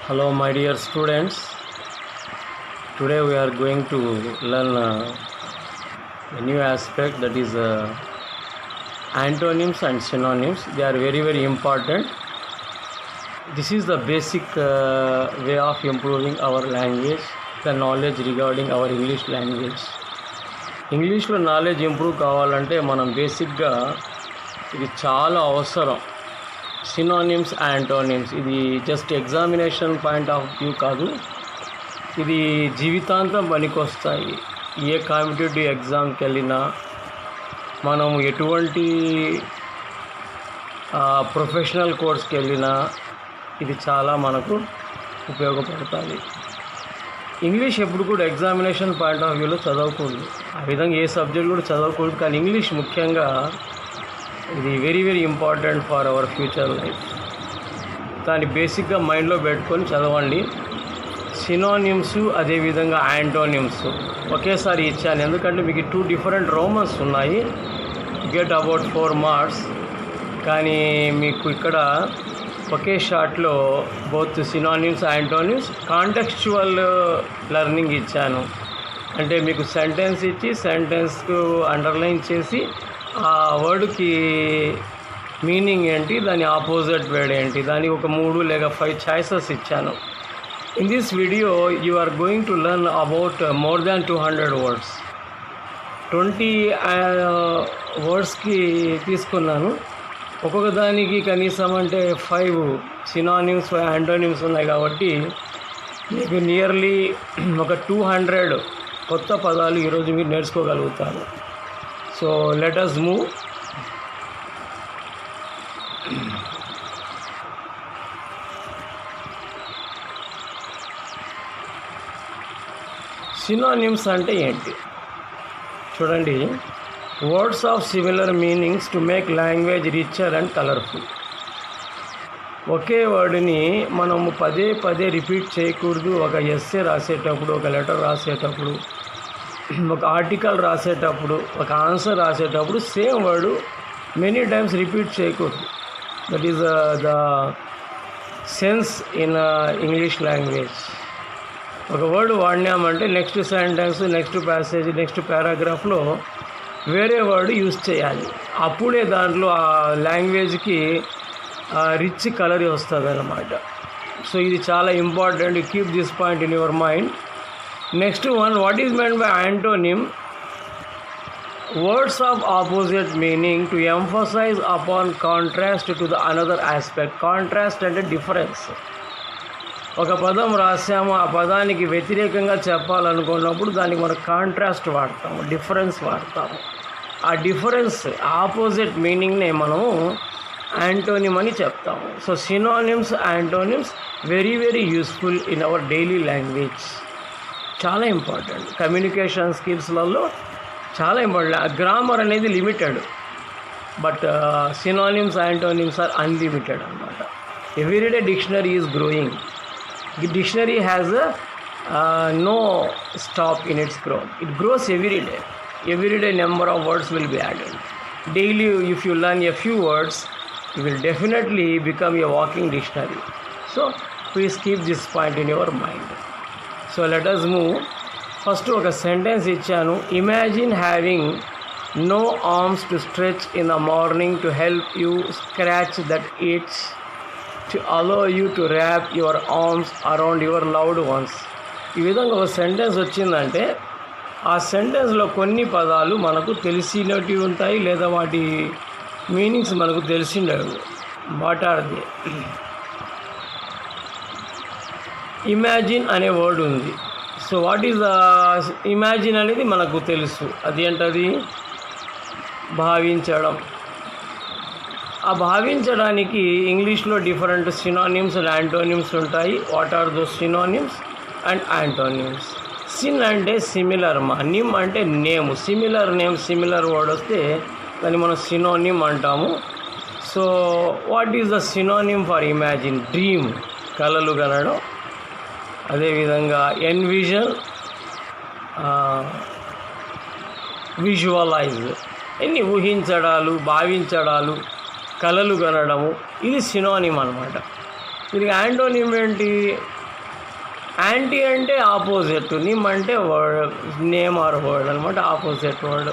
Hello, my dear students. Today we are going to learn a new aspect, that is antonyms and synonyms. They are very, very important. This is the basic way of improving our language, the knowledge regarding our English language. ఇంగ్లీష్లో knowledge improve కావాలంటే మనం బేసిక్గా ఇది చాలా అవసరం. Synonyms, antonyms, ఇది just examination point of view కాదు, ఇది జీవితాంతం పనికొస్తాయి. ఏ కాంపిటేటివ్ ఎగ్జామ్కి వెళ్ళినా, మనం ఎటువంటి ప్రొఫెషనల్ కోర్స్కి వెళ్ళినా ఇది చాలా మనకు ఉపయోగపడుతుంది. ఇంగ్లీష్ ఎప్పుడు కూడా ఎగ్జామినేషన్ పాయింట్ ఆఫ్ వ్యూలో చదవకూడదు, ఆ విధంగా ఏ సబ్జెక్ట్ కూడా చదవకూడదు. కానీ ఇంగ్లీష్ ముఖ్యంగా ఇది very very important for our future life. దాన్ని బేసిక్గా మైండ్లో పెట్టుకొని చదవండి. సినానిమ్స్ అదేవిధంగా యాంటోనిమ్స్ ఒకేసారి ఇచ్చాను, ఎందుకంటే మీకు 2 డిఫరెంట్ రోమన్స్ ఉన్నాయి. Get about 4 marks. కానీ మీకు ఇక్కడ ఒకే షాట్లో both synonyms, antonyms, contextual learning ఇచ్చాను. అంటే మీకు సెంటెన్స్ ఇచ్చి సెంటెన్స్కు అండర్లైన్ చేసి ఆ వర్డ్కి మీనింగ్ ఏంటి, దాని ఆపోజిట్ వర్డ్ ఏంటి, దానికి ఒక 3 లేక 5 చాయిసెస్ ఇచ్చాను. In this video you are going to learn about more than 200 words. 20 వర్డ్స్కి తీసుకున్నాను. ఒక్కొక్క దానికి కనీసం అంటే 5 సినానిమ్స్, యాంటోనిమ్స్ ఉన్నాయి. కాబట్టి మీకు నియర్లీ ఒక 200 కొత్త పదాలు ఈరోజు మీరు నేర్చుకోగలుగుతారు. So let us move. Synonyms అంటే ఏంటి చూడండి. Words of similar meanings to make language richer and colourful. ఒకే వర్డ్ని మనము పదే పదే రిపీట్ చేయకూడదు. ఒక ఎస్సే రాసేటప్పుడు, ఒక లెటర్ రాసేటప్పుడు, ఒక ఆర్టికల్ రాసేటప్పుడు, ఒక ఆన్సర్ రాసేటప్పుడు same word many times repeat చేయకూడదు. That is the sense in English language. ఒక వర్డ్ వాడినామంటే next sentence, next passage, next పారాగ్రాఫ్లో వేరే వర్డ్ యూజ్ చేయాలి. అప్పుడే దాంట్లో ఆ లాంగ్వేజ్కి రిచ్ కలర్ వస్తుంది అన్నమాట. సో ఇది చాలా important. You keep this point in your mind. Next one, what is meant by antonym? Words of opposite meaning to emphasize upon contrast to the another aspect. Contrast అంటే difference. ఒక పదం రాసాము, ఆ పదానికి వ్యతిరేకంగా చెప్పాలనుకున్నప్పుడు దానికి మనం కాంట్రాస్ట్ వాడతాము, డిఫరెన్స్ వాడతాము. ఆ డిఫరెన్స్, ఆపోజిట్ మీనింగ్నే మనము యాంటోనిమ్ అని చెప్తాము. So synonyms, antonyms very very useful in our daily language. చాలా ఇంపార్టెంట్. కమ్యూనికేషన్ స్కిల్స్లలో చాలా ఇంపార్టెంట్. గ్రామర్ అనేది limited, but synonyms, antonyms are unlimited అనమాట. Everyday dictionary is growing. The dictionary has no stop in its growth. It grows every day. Every day number of words will be added. Daily, if you learn a few words, you will definitely become a walking dictionary. So please keep this point in your mind. So let us move. First ఒక sentence ఇచ్చాను. Imagine having no arms to stretch in the morning to help you scratch that itch, to allow you to wrap your arms around your loved ones. ఈ విధంగా ఒక sentence వచ్చిందంటే ఆ సెంటెన్స్లో కొన్ని పదాలు మనకు తెలిసినవి ఉంటాయి, లేదా వాటి మీనింగ్స్ మనకు తెలిసినవి. What are they? ఇమాజిన్ అనే వర్డ్ ఉంది. So what is the imagine అనేది మనకు తెలుసు. అది ఏంటది? భావించడం. ఆ భావించడానికి ఇంగ్లీష్లో డిఫరెంట్ సినానిమ్స్ అండ్ యాంటోనిమ్స్ ఉంటాయి. What are those synonyms and antonyms? Syn అంటే సిమిలర్, నిమ్ అంటే name. Similar name, similar word వస్తే దాన్ని మనం సినోనిమ్ అంటాము. So what is the synonym for imagine? Dream, కలలు కనడం. అదేవిధంగా ఎన్విజన్, విజువలైజ్, ఎన్ని ఊహించడాలు, భావించడాలు, కలలు కనడము, ఇది సినోనిమ్ అనమాట. దీనికి యాంటోనిమ్ ఏంటి? యాంటీ అంటే ఆపోజిట్, నిమ్ అంటే వర్డ్, నేమ్ ఆర్ వర్డ్ అనమాట, ఆపోజిట్ వర్డ్.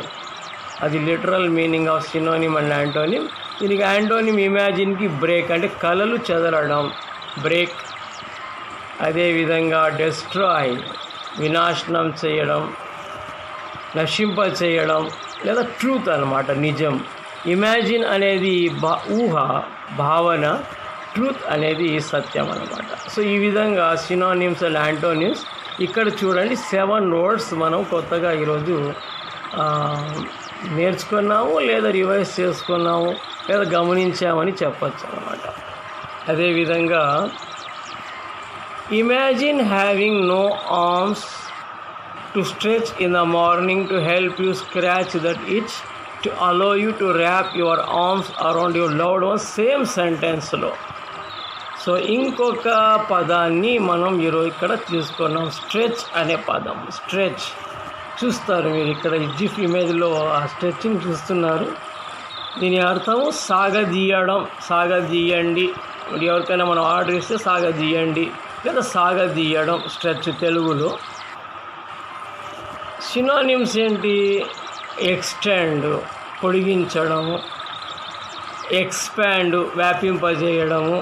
అది literal meaning of synonym and antonym. దీనికి యాంటోనిమ్ ఇమాజిన్కి బ్రేక్ అంటే కలలు చెదరడం, బ్రేక్. అదేవిధంగా డెస్ట్రాయ్ వినాశనం చేయడం, నశింప చేయడం, లేదా ట్రూత్ అనమాట, నిజం. ఇమాజిన్ అనేది ఊహ, భావన. ట్రూత్ అనేది సత్యం అనమాట. సో ఈ విధంగా సినోనిమ్స్ అండ్ యాంటోనిమ్స్. ఇక్కడ చూడండి 7 వర్డ్స్ మనం కొత్తగా ఈరోజు నేర్చుకున్నాము, లేదా రివైజ్ చేసుకున్నాము, లేదా గమనించామని చెప్పచ్చు అనమాట. అదేవిధంగా imagine having no arms to stretch in the morning to help you scratch that itch to allow you to wrap your arms around your loved ones. Same సెంటెన్స్లో. సో ఇంకొక పదాన్ని మనం ఈరోజు ఇక్కడ తీసుకున్నాం, స్ట్రెచ్ అనే పదం. స్ట్రెచ్ చూస్తారు మీరు ఇక్కడ జిఫ్ ఇమేజ్లో ఆ స్ట్రెచ్చింగ్ చూస్తున్నారు. దీని అర్థము సాగదీయడం, సాగదీయండి. ఎవరికైనా మనం ఆర్డర్ ఇస్తే సాగదీయండి లేదా సాగదీయడం స్ట్రెచ్ తెలుగులో. సినోనిమ్స్ ఏంటి? ఎక్స్టెండ్ పొడిగించడము, ఎక్స్పాండ్ వ్యాపింపజేయడము,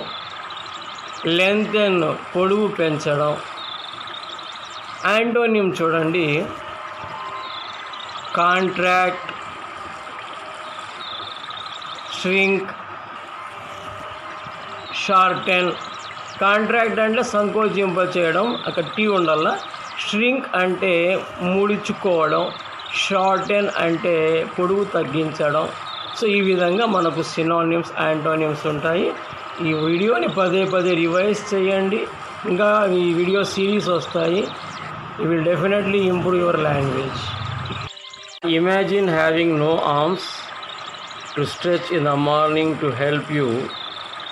లెంతెన్ పొడవు పెంచడం. యాంటోనిమ్ చూడండి, కాంట్రాక్ట్, ష్రింక్, షార్టెన్. కాంట్రాక్ట్ అంటే సంకోచింప చేయడం, అక్కడ టీ ఉండాల. ష్రింక్ అంటే ముడుచుకోవడం, షార్టెన్ అంటే పొడవు తగ్గించడం. సో ఈ విధంగా మనకు సినోనిమ్స్, యాంటోనిమ్స్ ఉంటాయి. ఈ వీడియోని పదే పదే రివైజ్ చేయండి. ఇంకా ఈ వీడియో సిరీస్ వస్తాయి. You will definitely improve your language. Imagine having no arms to stretch in the morning to help you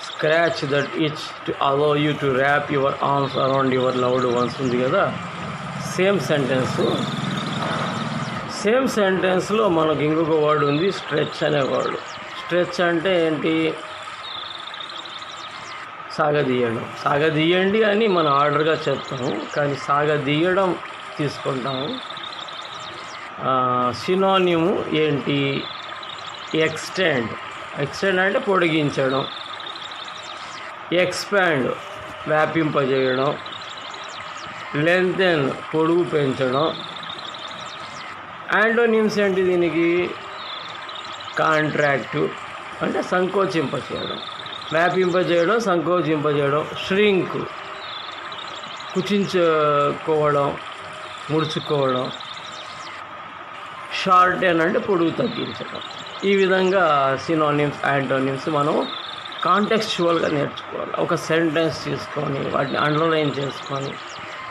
scratch that itch to allow you to wrap your arms around your loved ones ఉంది కదా. Same సెంటెన్స్లో మనకు ఇంకొక word ఉంది, stretch అనే word. Stretch అంటే ఏంటి? సాగదీయడం. సాగదీయండి అని మనం ఆర్డర్గా చెప్తాము, కానీ సాగదీయడం తీసుకుంటాము. సినోనిము ఏంటి? ఎక్స్టెండ్. ఎక్స్టెండ్ అంటే పొడిగించడం, ఎక్స్పాండ్ వ్యాపింపజేయడం, లెంతెన్ పొడుగు పెంచడం. యాంటోనిమ్స్ ఏంటి దీనికి? కాంట్రాక్టు అంటే సంకోచింపచేయడం, వ్యాపింపజేయడం, సంకోచింపజేయడం. ష్రింక్ కుచించుకోవడం, ముడుచుకోవడం. షార్టెన్ అంటే పొడుగు తగ్గించడం. ఈ విధంగా సినోనిమ్స్, యాంటోనిమ్స్ మనం కాంటెక్స్చువల్గా నేర్చుకోవాలి. ఒక సెంటెన్స్ తీసుకొని వాటిని అండర్లైన్ చేసుకొని,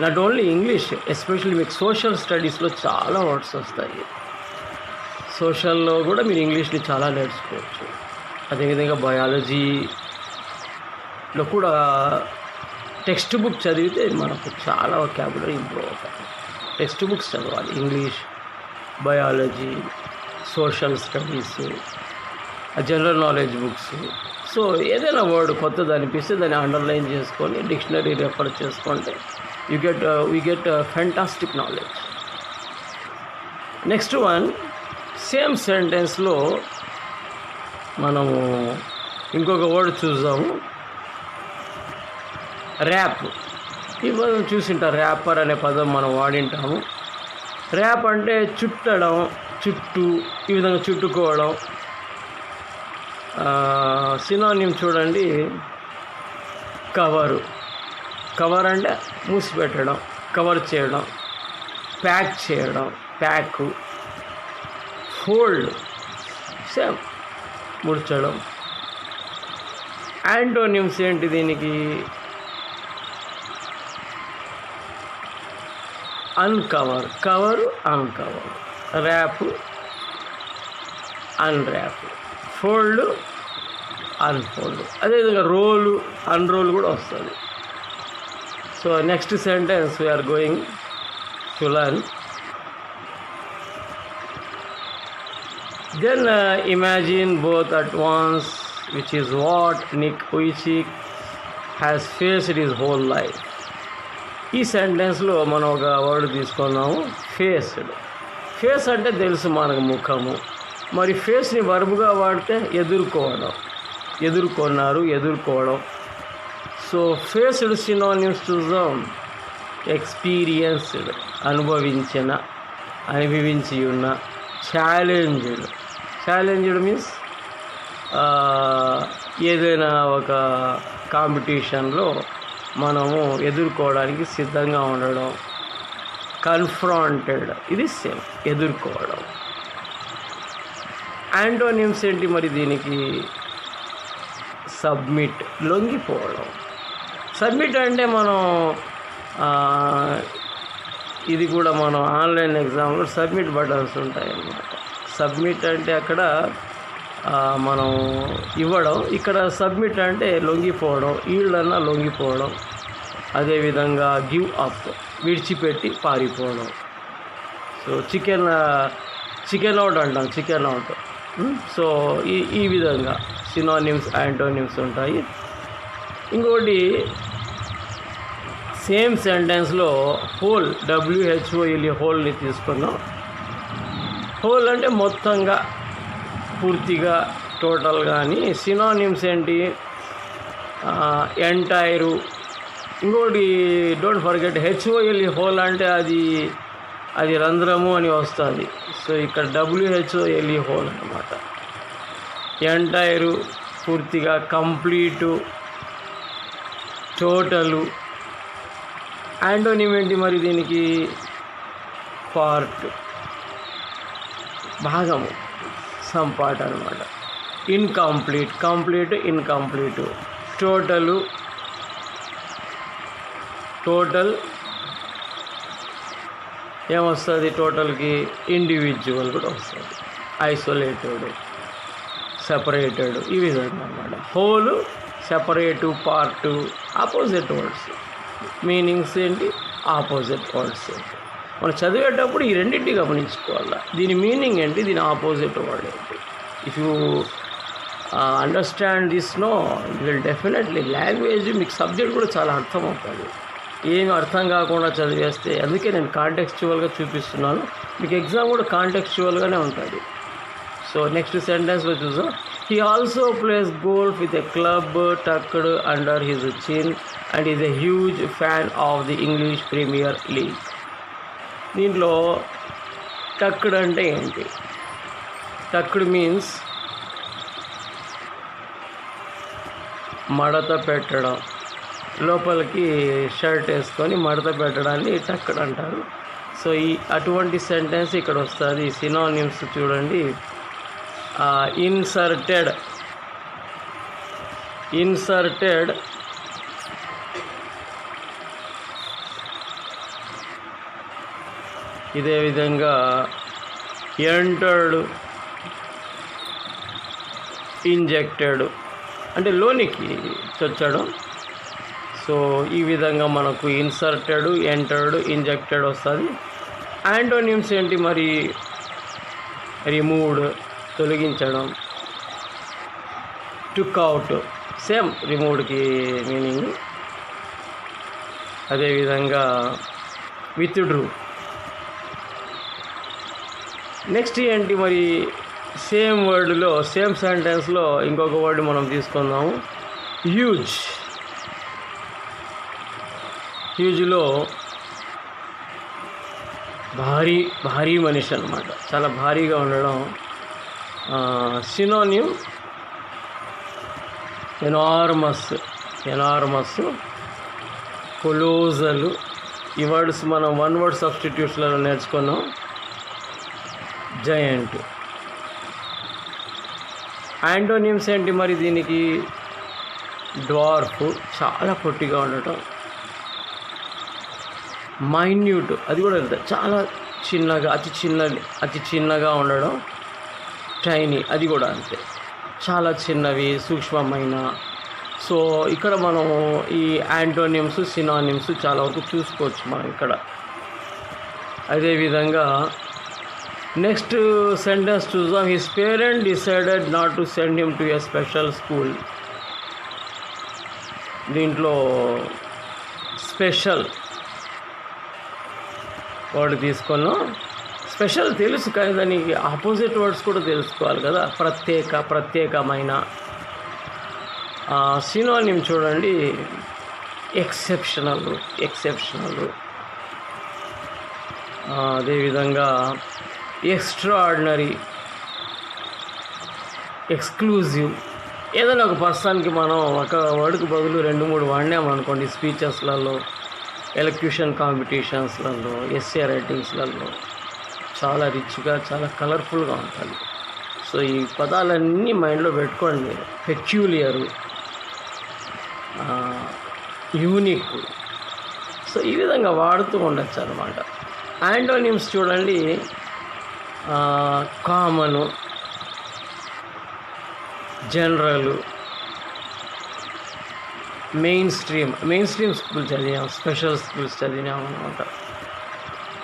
నాట్ ఓన్లీ ఇంగ్లీష్, ఎస్పెషల్లీ మీకు సోషల్ స్టడీస్లో చాలా వర్డ్స్ వస్తాయి. సోషల్లో కూడా మీరు ఇంగ్లీష్ని చాలా నేర్చుకోవచ్చు. అదేవిధంగా బయాలజీలో కూడా టెక్స్ట్ బుక్ చదివితే మనకు చాలా వొకాబులరీ ఇంప్రూవ్ అవుతాయి. టెక్స్ట్ బుక్స్ చదవాలి, English, biology, social studies, general knowledge books. So ఏదైనా వర్డ్ కొత్తది అనిపిస్తే దాన్ని అండర్లైన్ చేసుకొని డిక్షనరీ రెఫర్ చేసుకుంటే we get fantastic knowledge. Next one, same సెంటెన్స్లో మనము ఇంకొక వర్డ్ చూద్దాము, ర్యాప్. ఈ పదం చూసింటారు, ర్యాపర్ అనే పదం మనం వాడింటాము. ర్యాప్ అంటే చుట్టడం, చుట్టూ, ఈ విధంగా చుట్టుకోవడం. సినోనిమ్ చూడండి, కవరు. కవర్ అంటే మూసిపెట్టడం, కవర్ చేయడం. ప్యాక్ చేయడం, ప్యాక్. ఫోల్డ్ సేమ్, ముడ్చడం. యాంటోనిమ్స్ ఏంటి దీనికి? Uncover, cover, uncover. Wrap, unwrap. Fold, unfold. అదేవిధంగా రోలు, అన్రోల్ కూడా వస్తుంది. So next sentence we are going to learn. Then imagine both at once, which is what Nick Vujicic has faced his whole life. ఈ సెంటెన్స్లో మనం ఒక word తీసుకున్నాము, faced. Face అంటే తెలుసు మనకు ముఖము. మరి ఫేస్ని వర్బ్గా వాడితే ఎదుర్కోవడం, ఎదుర్కొన్నారు, ఎదుర్కోవడం. సో ఫేస్డ్ సినోనిమ్స్ చూద్దాం. ఎక్స్పీరియన్స్డ్ అనుభవించిన, అనుభవించి ఉన్న. ఛాలెంజ్డ్, ఛాలెంజ్డ్ మీన్స్ ఏదైనా ఒక కాంపిటీషన్లో మనము ఎదుర్కోవడానికి సిద్ధంగా ఉండడం. కన్ఫ్రాంటెడ్, ఇది సేమ్, ఎదుర్కోవడం. యాంటోనిమ్స్ ఏంటి మరి దీనికి? సబ్మిట్, లొంగిపోవడం. సబ్మిట్ అంటే మనం ఇది కూడా మనం ఆన్లైన్ ఎగ్జామ్లో సబ్మిట్ బటన్స్ ఉంటాయి అన్నమాట. సబ్మిట్ అంటే అక్కడ మనం ఇవ్వడం, ఇక్కడ సబ్మిట్ అంటే లొంగిపోవడం, ఈళ్ళన్నా లొంగిపోవడం. అదేవిధంగా గివ్ అప్, విడిచిపెట్టి పారిపోవడం. సో చికెన్ అవుట్ అంటాం, చికెన్ అవుట్. సో ఈ విధంగా సినోనిమ్స్, యాంటోనిమ్స్ ఉంటాయి. ఇంకోటి సేమ్ సెంటెన్స్లో హోల్, WHOLE, హోల్ని తీసుకున్నాం. హోల్ అంటే మొత్తంగా, పూర్తిగా, టోటల్. కానీ సినోనిమ్స్ ఏంటి? ఎంటైరు. ఇంకోటి డోంట్ ఫర్గెట్, HOLE, హోల్ అంటే అది రంధ్రము అని వస్తుంది. సో ఇక్కడ WHOLE, హోల్ అన్నమాట. ఎంటైరు పూర్తిగా, కంప్లీటు, టోటలు. యాంటోనిమ్ ఏంటి మరి దీనికి? పార్ట్, భాగము, సమ్ పార్ట్ అనమాట. Incomplete, complete, incomplete. టోటల్ ఏమొస్తుంది టోటల్కి? ఇండివిజువల్ కూడా వస్తుంది. ఐసోలేటెడ్, సెపరేటెడ్, ఈ విధంగా అన్నమాట. Whole, separate, part, opposite words. Meanings ఏంటి? ఆపోజిట్ వర్డ్స్ ఏంటి? మనం చదివేటప్పుడు ఈ రెండింటిని గమనించుకోవాలి. దీని మీనింగ్ ఏంటి, దీని ఆపోజిట్ వర్డ్ ఏంటి. If you understand this, no will definitely language మీకు సబ్జెక్ట్ కూడా చాలా అర్థమవుతుంది. ఏమి అర్థం కాకుండా చదివేస్తే, అందుకే నేను కాంటెక్స్చువల్గా చూపిస్తున్నాను. మీకు ఎగ్జామ్ కూడా కాంటెక్స్చువల్గానే ఉంటుంది. సో నెక్స్ట్ సెంటెన్స్లో చూద్దాం. He also plays golf with a club tucked under his chin and is a huge fan of the English Premier League. దీంట్లో టక్డ్ అంటే ఏంటి? టక్డ్ మీన్స్ మడత పెట్టడం, లోపలికి షర్ట్ వేసుకొని మడత పెట్టడాన్ని టక్డ్ అంటారు. సో అటువంటి సెంటెన్స్ ఇక్కడ వస్తుంది. సినోనిమ్స్ చూడండి. ఇన్సర్టెడ్, ఇదే విధంగా ఎంటర్డ్, ఇంజెక్టెడ్ అంటే లోనికి చొచ్చడం. సో ఈ విధంగా మనకు ఇన్సర్టెడ్, ఎంటర్డ్, ఇంజెక్టెడ్ వస్తుంది. యాంటోనిమ్స్ ఏంటి మరి? రిమూవ్డ్, తొలగించడం. టుక్ అవుట్, సేమ్ రిమూవ్డ్కి మీనింగ్. అదేవిధంగా విత్డ్రూ. నెక్స్ట్ ఏంటి మరి? సేమ్ వర్డ్లో, సేమ్ సెంటెన్స్లో ఇంకొక వర్డ్ మనం తీసుకుందాము. హ్యూజ్. హ్యూజ్లో భారీ మనిషి అన్నమాట, చాలా భారీగా ఉండడం. Synonym enormous, colossal. ఈ వర్డ్స్ మనం వన్ వర్డ్ సబ్స్టిట్యూట్స్లలో నేర్చుకున్నాం. జయంట్. యాంటోనిమ్స్ ఏంటి మరి దీనికి? డ్వార్ఫ్, చాలా పొట్టిగా ఉండటం. మైన్యూట్, అది కూడా వెళ్తాయి, చాలా చిన్నగా, అతి చిన్నగా ఉండడం. టైనీ, అది కూడా అంతే, చాలా చిన్నవి, సూక్ష్మమైన. సో ఇక్కడ మనము ఈ యాంటోనిమ్స్, సినానిమ్స్ చాలా వరకు చూసుకోవచ్చు మనం ఇక్కడ. అదేవిధంగా నెక్స్ట్ సెంటెన్స్ చూద్దాం. His parent decided not to send him to A special school. దీంట్లో స్పెషల్ వర్డ్ తీసుకున్నాం. స్పెషల్ తెలుసు కానీ దానికి ఆపోజిట్ వర్డ్స్ కూడా తెలుసుకోవాలి కదా. ప్రత్యేకమైన. సినోనిమ్ చూడండి, ఎక్సెప్షనల్. అదేవిధంగా ఎక్స్ట్రాఆర్డినరీ, ఎక్స్క్లూజివ్. ఏదైనా ఒక పర్సన్కి మనం ఒక వర్డ్కి బదులు 2-3 వాడినామనుకోండి, స్పీచెస్లలో, ఎలక్యూషన్ కాంపిటీషన్స్లలో, ఎస్ఏ రైటింగ్స్లలో చాలా రిచ్గా, చాలా కలర్ఫుల్గా ఉంటుంది. సో ఈ పదాలన్నీ మైండ్లో పెట్టుకోండి. పెక్యూలియరు, యూనిక్. సో ఈ విధంగా వాడుతూ ఉండొచ్చు అన్నమాట. యాంటోనిమ్స్ చూడండి, common, general, main stream school చదివాం, స్పెషల్ స్కూల్స్ చదివాం అనమాట.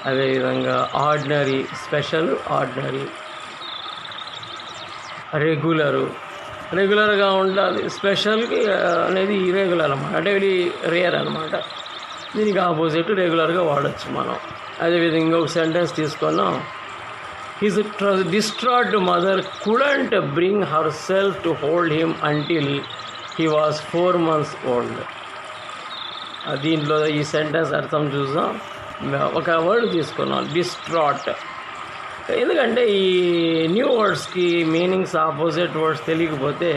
అదేవిధంగా ఆర్డినరీ, స్పెషల్, ఆర్డినరీ. రెగ్యులర్గా ఉండాలి. స్పెషల్కి అనేది ఇర్రెగ్యులర్ అనమాట, అంటే ఇది రేర్ అనమాట. దీనికి ఆపోజిట్ రెగ్యులర్గా వాడచ్చు మనం. అదేవిధంగా ఇంకొక సెంటెన్స్ తీసుకున్నాం. His destroyed mother couldn't bring her self to hold him until he was 4 months old. దీంట్లో ఈ సెంటెన్స్ అర్థం చూద్దాం. ఒక వర్డ్ తీసుకున్నాం, డిస్ట్రాట్. ఎందుకంటే ఈ న్యూ వర్డ్స్కి మీనింగ్స్, ఆపోజిట్ వర్డ్స్ తెలియకపోతే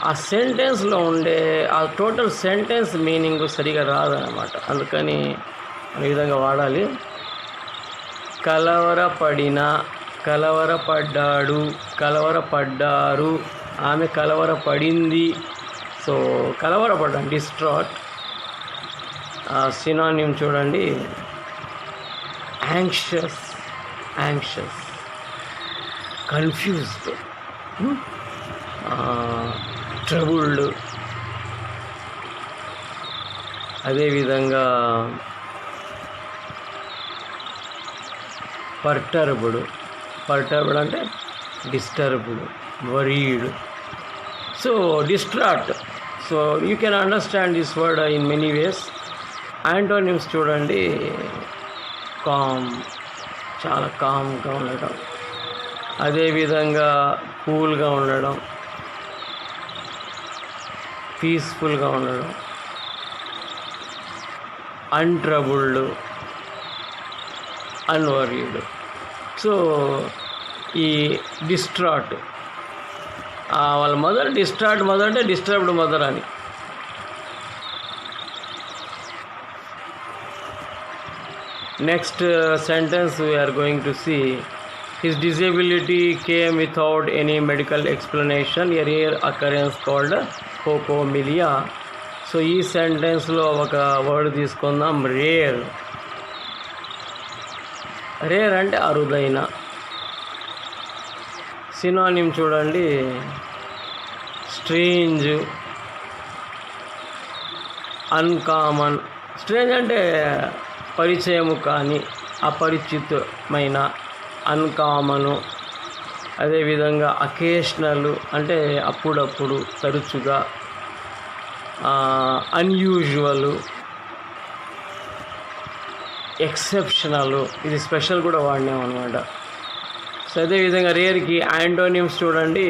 ఆ సెంటెన్స్లో ఉండే ఆ టోటల్ సెంటెన్స్ మీనింగ్ సరిగా రాదనమాట. అందుకని ఈ విధంగా వాడాలి. కలవరపడ్డాడు, కలవరపడ్డారు, ఆమె కలవరపడింది. సో కలవరపడ్డాను, డిస్ట్రాట్. సినానిమ్ చూడండి, యాంగ్షియస్, కన్ఫ్యూజ్డ్, ట్రబుల్డ్. అదేవిధంగా పర్టర్బ్డ్ అంటే disturbed, worried. So distraught. So you can understand this word in many ways. Antonyms చూడండి, కామ్, చాలా కామ్గా ఉండడం. అదేవిధంగా కూల్గా ఉండడం, పీస్ఫుల్గా ఉండడం. అన్ట్రబుల్డ్, అన్వరీడ్. సో ఈ డిస్ట్రాట్, వాళ్ళ మదర్ డిస్ట్రాట్ మదర్ అంటే డిస్టర్బ్డ్ మదర్ అని. Next sentence we are going to see. His disability came without any medical explanation, a rare occurrence called hocomilia. So ఈ సెంటెన్స్లో ఒక వర్డ్ తీసుకుందాం, రేర్. అంటే అరుదైన. సినానిమ్ చూడండి, స్ట్రేంజ్, అన్కామన్. స్ట్రేంజ్ అంటే పరిచయము కానీ, అపరిచితమైన. అన్కామను. అదేవిధంగా అకేషనల్ అంటే అప్పుడప్పుడు, తరచుగా. Unusual, exceptional. ఇది స్పెషల్ కూడా వాడినాం అనమాట. సో అదేవిధంగా రేర్కి యాంటోనిమ్స్ చూడండి,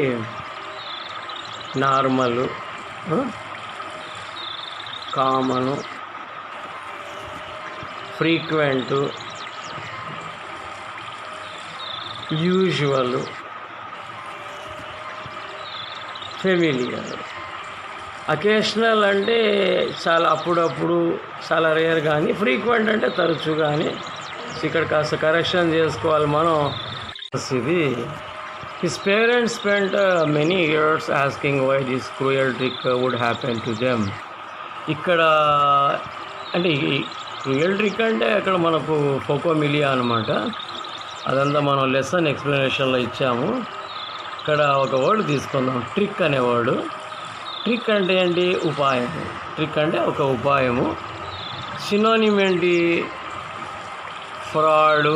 normal, common, frequent, usual, familiar. Occasional అంటే చాలా అప్పుడప్పుడు, చాలా రేర్ కానీ. ఫ్రీక్వెంట్ అంటే తరచు కానీ. ఇక్కడ కాస్త కరెక్షన్ చేసుకోవాలి మనం. ఇది his parents spent many years asking why this cruel trick would happen to them. ఇక్కడ అంటే క్రూయల్ ట్రిక్ అంటే అక్కడ మనకు హోకోమిలియా అనమాట. అదంతా మనం లెసన్ ఎక్స్ప్లెనేషన్లో ఇచ్చాము. ఇక్కడ ఒక వర్డ్ తీసుకుందాం, ట్రిక్ అనే వర్డ్. ట్రిక్ అంటే ఏంటి? ఉపాయము. ట్రిక్ అంటే ఒక ఉపాయము. సినోనిమ్ ఏంటి? Fraud,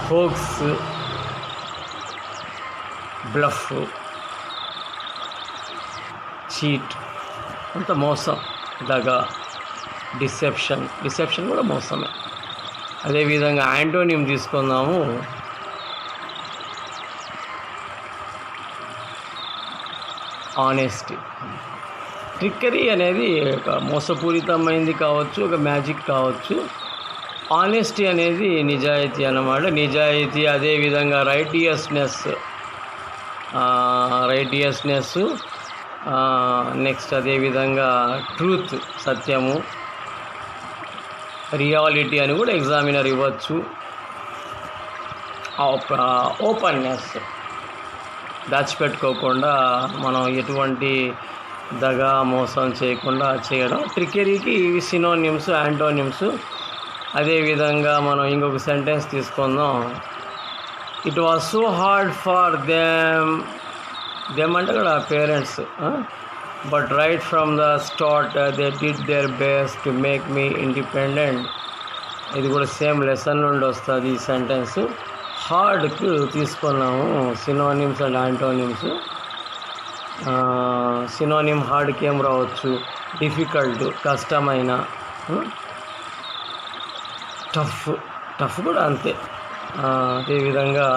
hoax, bluff, cheat. అంత మోసం, దగా. డిసెప్షన్ కూడా మోసమే. అదేవిధంగా యాంటోనియం తీసుకుందాము, ఆనెస్టీ. ట్రిక్కరీ అనేది ఒక మోసపూరితమైంది కావచ్చు, ఒక మ్యాజిక్ కావచ్చు. ఆనెస్టీ అనేది నిజాయితీ అన్నమాట. నిజాయితీ, అదేవిధంగా రైటియస్నెస్, నెక్స్ట్ అదేవిధంగా ట్రూత్, సత్యము, రియాలిటీ అని కూడా ఎగ్జామినర్ ఇవ్వచ్చు. ఓపెన్నెస్, దాచిపెట్టుకోకుండా మనం ఎటువంటి దగా మోసం చేయకుండా చేయడం. ట్రిక్కరీకి ఇవి సినోనిమ్స్, యాంటోనిమ్స్. అదేవిధంగా మనం ఇంకొక సెంటెన్స్ తీసుకుందాం. It was so hard for them అంటే కూడా parents, but right from the start they did their best to make me independent. ఇది కూడా సేమ్ లెసన్ నుండి వస్తుంది ఈ సెంటెన్స్. హార్డ్కు తీసుకున్నాము సినోనిమ్స్ అండ్ యాంటోనిమ్స్. సినోనిమ్ హార్డ్కి ఏం రావచ్చు? డిఫికల్ట్, కష్టమైన. టఫ్ కూడా అంతే. అదేవిధంగా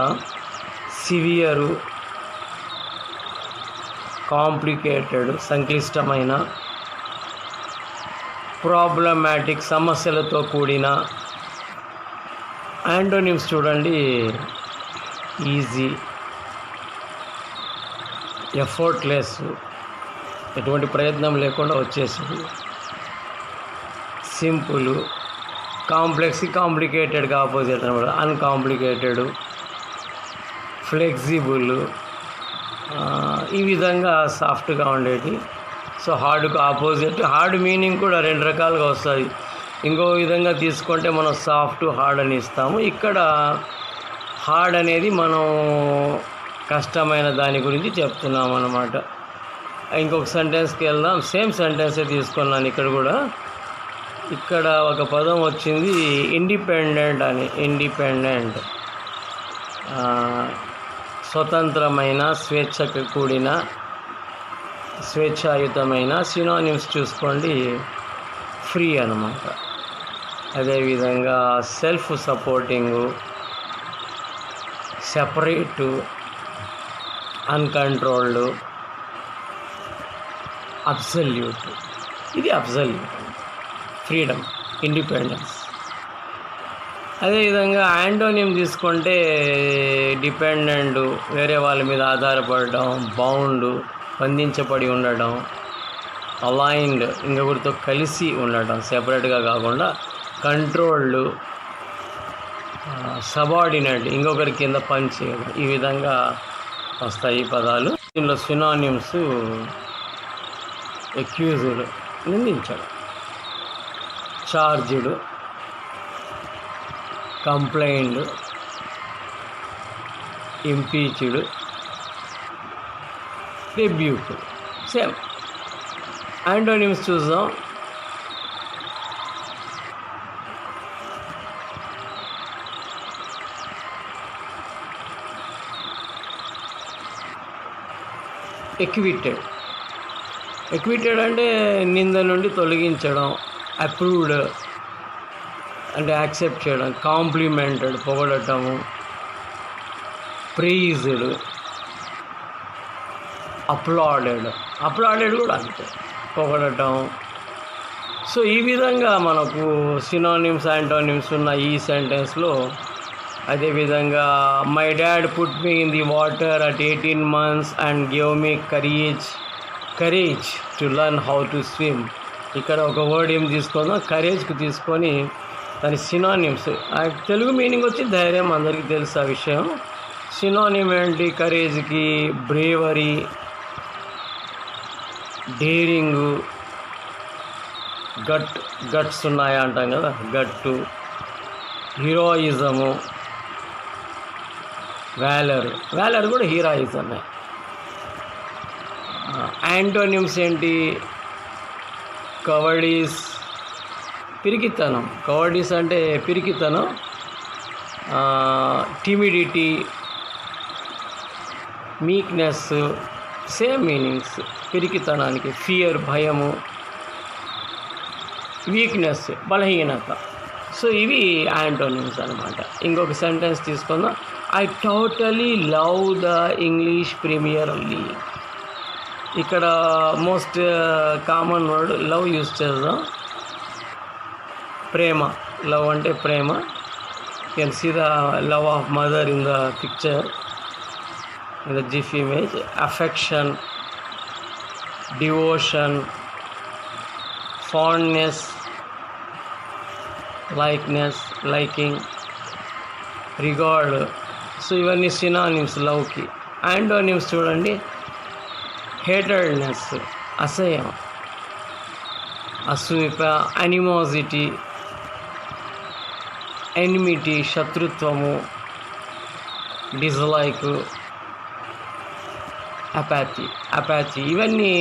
సివియరు, కాంప్లికేటెడ్, సంక్లిష్టమైన. ప్రాబ్లమాటిక్, సమస్యలతో కూడిన. యాంటోనిమ్స్ చూడండి, ఈజీ, ఎఫర్ట్లెస్, ఎటువంటి ప్రయత్నం లేకుండా వచ్చేసింది. సింపుల్, కాంప్లెక్స్, కాంప్లికేటెడ్గా ఆపోజిట్ అనమాట. అన్కాంప్లికేటెడ్, ఫ్లెక్సిబుల్, ఈ విధంగా సాఫ్ట్గా ఉండేది. సో హార్డ్కు ఆపోజిట్. హార్డ్ మీనింగ్ కూడా రెండు రకాలుగా వస్తుంది. ఇంకో విధంగా తీసుకుంటే మనం సాఫ్ట్, హార్డ్ అని ఇస్తాము. ఇక్కడ హార్డ్ అనేది మనం కష్టమైన దాని గురించి చెప్తున్నాం అన్నమాట. ఇంకొక సెంటెన్స్కి వెళ్దాం. సేమ్ సెంటెన్సే తీసుకున్నాను ఇక్కడ కూడా. ఇక్కడ ఒక పదం వచ్చింది ఇండిపెండెంట్ అని. ఇండిపెండెంట్, స్వతంత్రమైన, స్వేచ్ఛకు కూడిన, స్వేచ్ఛాయుతమైన. సినోనిమ్స్ చూసుకోండి, ఫ్రీ అన్నమాట. అదేవిధంగా సెల్ఫ్ సపోర్టింగు, సెపరేటు, అన్కంట్రోల్డ్, అబ్సల్యూట్. ఇది అబ్సల్యూట్, ఫ్రీడమ్, ఇండిపెండెన్స్. అదేవిధంగా యాంటోనియం తీసుకుంటే డిపెండెంట్, వేరే వాళ్ళ మీద ఆధారపడడం. బౌండ్, బంధించబడి ఉండడం. అలైన్డ్, ఇంకొకరితో కలిసి ఉండడం, సెపరేట్గా కాకుండా. కంట్రోల్డ్, సబార్డినేట్, ఇంకొకరి కింద పని చేయడం. ఈ విధంగా వస్తాయి పదాలు. దీనిలో సినోనిమ్స్ అక్యూజ్డ్, నిందించడం. Charged, complaint, impeached, rebuke. Same. Antonyms చూద్దాం. ఎక్విటెడ్ అంటే నింద నుండి తొలగించడం. అప్రూవ్డ్ అంటే యాక్సెప్ట్ చేయడం. కాంప్లిమెంటెడ్, పొగడటము. ప్రైజ్డ్, అప్లాడెడ్ కూడా అంతే, పొగడటం. సో ఈ విధంగా మనకు సినోనిమ్స్, యాంటోనిమ్స్ ఉన్న ఈ సెంటెన్స్లో. అదేవిధంగా my dad put me in the water at 18 months and give me courage to learn how to swim. ఇక్కడ ఒక వర్డ్ ఏం తీసుకుందాం, కరేజ్కి తీసుకొని దాని సినోనిమ్స్. తెలుగు మీనింగ్ వచ్చి ధైర్యం, అందరికీ తెలుసు ఆ విషయం. సినోనిమ్ ఏంటి కరేజ్కి? బ్రేవరీ, డేరింగు, గట్స్ ఉన్నాయా అంటాం కదా, గట్టు. హీరోయిజము, వ్యాలర్ కూడా హీరోయిజమే. యాంటోనిమ్స్ ఏంటి? కవర్డీస్, పిరికితనం. కవర్డీస్ అంటే పిరికితనం. టిమిడిటీ, మీక్నెస్, సేమ్ మీనింగ్స్ పిరికితనానికి. ఫియర్, భయము. వీక్నెస్, బలహీనత. సో ఇవి యాంటోనిమ్స్ అనమాట. ఇంకొక సెంటెన్స్ తీసుకుందాం. I totally love the English Premier League. ఇక్కడ most common word love use చేద్దాం. ప్రేమ, లవ్ అంటే ప్రేమ. You can see the love of mother in the picture, in the GIF image. Affection, devotion, fondness, likeness, liking, regard. So ఇవన్నీ synonyms లవ్కి. Antonyms చూడండి. Hatedness, అసహ్యం, అసూయ, అనిమోసిటీ, ఎనిమిటీ, శత్రుత్వము, డిస్లైక్, అపాథీ. ఇవన్నీ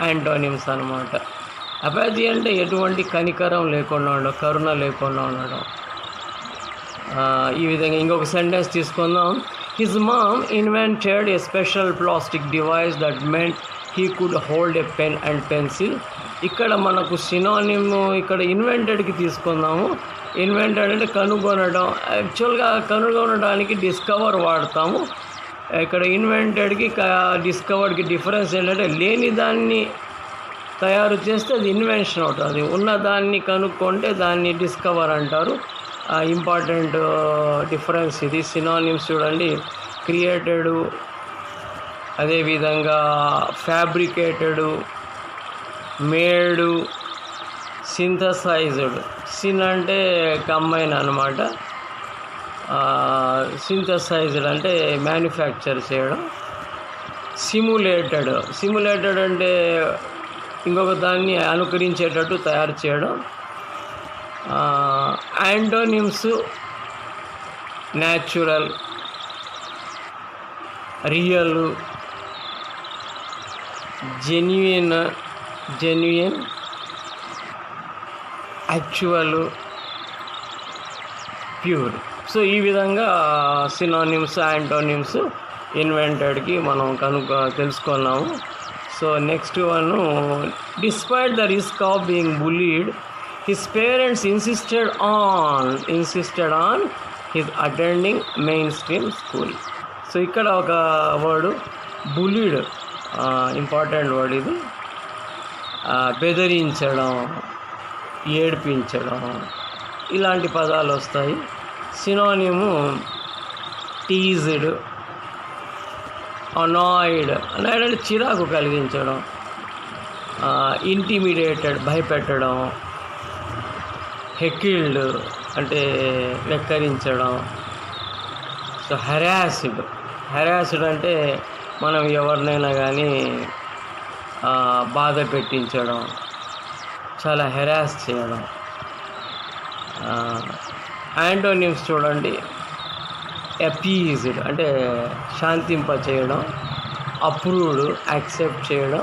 యాంటోనిమ్స్ అనమాట. అపాథీ అంటే ఎటువంటి కనికరం లేకుండా ఉండడం, కరుణ లేకుండా ఉండడం. ఈ విధంగా ఇంకొక సెంటెన్స్ తీసుకుందాం. His mom invented a special plastic device that meant he could hold a pen and pencil. ఇక్కడ మనకు సినానిమ్ ఇక్కడ ఇన్వెంటెడ్కి తీసుకుందాము. ఇన్వెంటెడ్ అంటే కనుగొనడం. యాక్చువల్గా కనుగొనడానికి డిస్కవర్ వాడతాము. ఇక్కడ ఇన్వెంటెడ్కి డిస్కవర్డ్కి డిఫరెన్స్ ఏంటంటే లేని దాన్ని తయారు చేస్తే అది ఇన్వెన్షన్ అవుతుంది, ఉన్నదాన్ని కనుక్కుంటే దాన్ని డిస్కవర్ అంటారు. ఇంపార్టెంట్ డిఫరెన్స్ ఇది. సినానిమ్స్ చూడండి. క్రియేటెడ్, అదేవిధంగా ఫ్యాబ్రికేటెడ్, మేడు, సింథసైజ్డ్. సిన్ అంటే కంబైన్ అనమాట. సింథసైజ్డ్ అంటే మ్యానుఫ్యాక్చర్ చేయడం. సిమ్యులేటెడ్ అంటే ఇంకొక దాన్ని అనుకరించేటట్టు తయారు చేయడం. Antonyms natural, real, genuine, actual, pure. So ఈ విధంగా సినానిమ్స్, యాంటోనిమ్స్ ఇన్వెంటెడ్కి మనం తెలుసుకున్నాము. So next one, despite the risk of being bullied his parents insisted on his attending main stream school. So ఇక్కడ ఒక వర్డ్ బులీడ్, ఇంపార్టెంట్ వర్డ్ ఇది. బెదిరించడం, ఏడిపించడం, ఇలాంటి పదాలు వస్తాయి. సినానిము టీజ్డ్, అనాయిడ్ అంటే చిరాకు కలిగించడం, ఇంటిమిడేటెడ్ భయపెట్టడం, హెకిల్డ్ అంటే వెక్కరించడం. సో హెరాస్డ్ అంటే మనం ఎవరినైనా కానీ బాధ పెట్టించడం, చాలా హెరాస్ చేయడం. యాంటోనిమ్స్ చూడండి. అపీజ్డ్ అంటే శాంతింప చేయడం, అప్రూవ్డ్ యాక్సెప్ట్ చేయడం,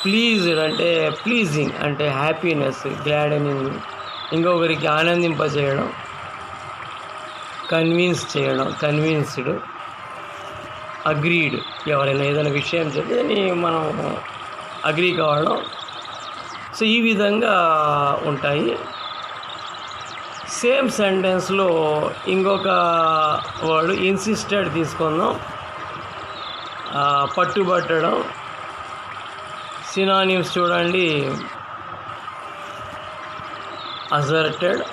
ప్లీజ్డ్ అంటే ప్లీజింగ్ అంటే హ్యాపీనెస్, గ్లాడనింగ్, ఇంకొకరికి ఆనందింప చేయడం, కన్విన్స్ చేయడం, కన్విన్స్డ్, అగ్రీడ్ ఎవరైనా ఏదైనా విషయం చెప్తే మనం అగ్రీ కావడం. సో ఈ విధంగా ఉంటాయి. సేమ్ సెంటెన్స్లో ఇంకొక వర్డ్ ఇన్సిస్టెడ్ తీసుకుందాం. పట్టుబట్టడం. సినానిమ్స్ చూడండి. అసర్టెడ్,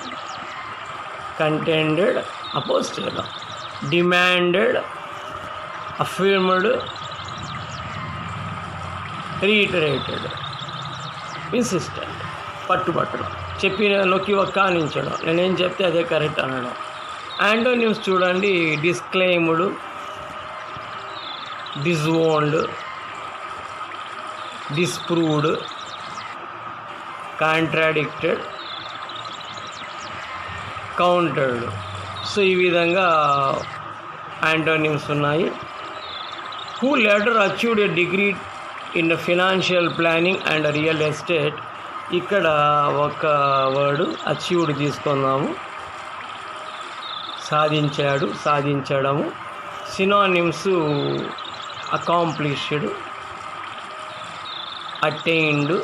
కంటెండెడ్, అపోజ్ చేయడం, డిమాండెడ్, అఫర్మ్డ్, రీటరేటెడ్, ఇన్సిస్టెంట్. పట్టుబట్టడం, చెప్పిన నొక్కి ఒక్కానించడం, నేనేం చెప్తే అదే కరెక్ట్ అనడం. యాంటోనిమ్స్ చూడండి. Disclaimed, disowned, disproved, contradicted, countered. So ఈ విధంగా యాంటోనిమ్స్ ఉన్నాయి. Who later achieved a degree in financial planning and real estate. ఇక్కడ ఒక వర్డ్ అచీవ్డ్ తీసుకుందాము. సాధించాడు, సాధించడము. Synonyms accomplished, attained,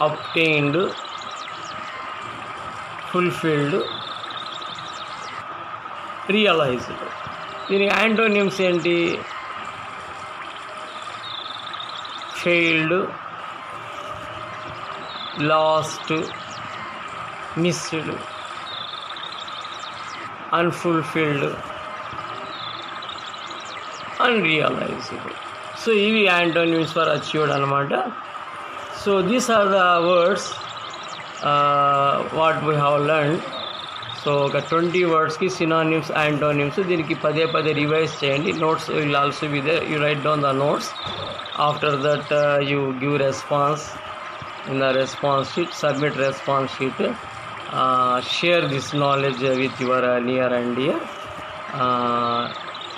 obtained, fulfilled, realised. దీనికి యాంటోనిమ్స్ ఏంటి? Failed, lost, missed, unfulfilled, unrealised. So ఇవి యాంటోనిమ్స్ ఫర్ అచీవ్డ్ అనమాట. So these are the words what we have learned. So ఒక 20 వర్డ్స్కి సినానిమ్స్, యాంటోనిమ్స్. దీనికి పదే పదే రివైజ్ చేయండి. Notes will also be there. You write down the notes. After that you give response in the response sheet. Submit response sheet. Share this knowledge with your near and dear.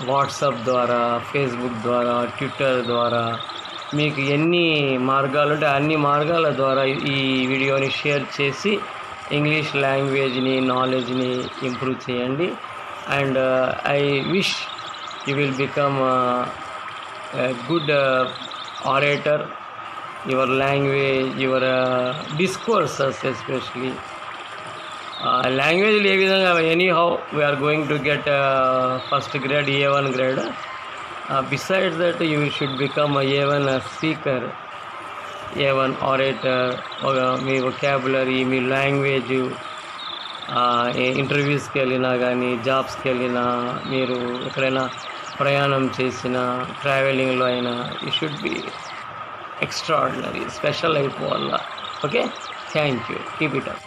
WhatsApp ద్వారా, Facebook ద్వారా, Twitter ద్వారా, మీకు ఎన్ని మార్గాలు ఉంటే అన్ని మార్గాల ద్వారా ఈ వీడియోని షేర్ చేసి ఇంగ్లీష్ లాంగ్వేజ్ని, నాలెడ్జ్ని ఇంప్రూవ్ చేయండి. And I wish you will become good orator. Your language, your discourses especially. లాంగ్వేజ్లు ఏ విధంగా anyhow we are going to get first grade, A1 grade. Besides that you should become A1 speaker, A1 orator. మీ vocabulary, మీ language, ఇంటర్వ్యూస్కి వెళ్ళినా కానీ, జాబ్స్కి వెళ్ళినా, మీరు ఎక్కడైనా ప్రయాణం చేసినా, ట్రావెలింగ్లో అయినా, you should be extraordinary, special అయిపోవాలా. Okay, thank you. Keep it up.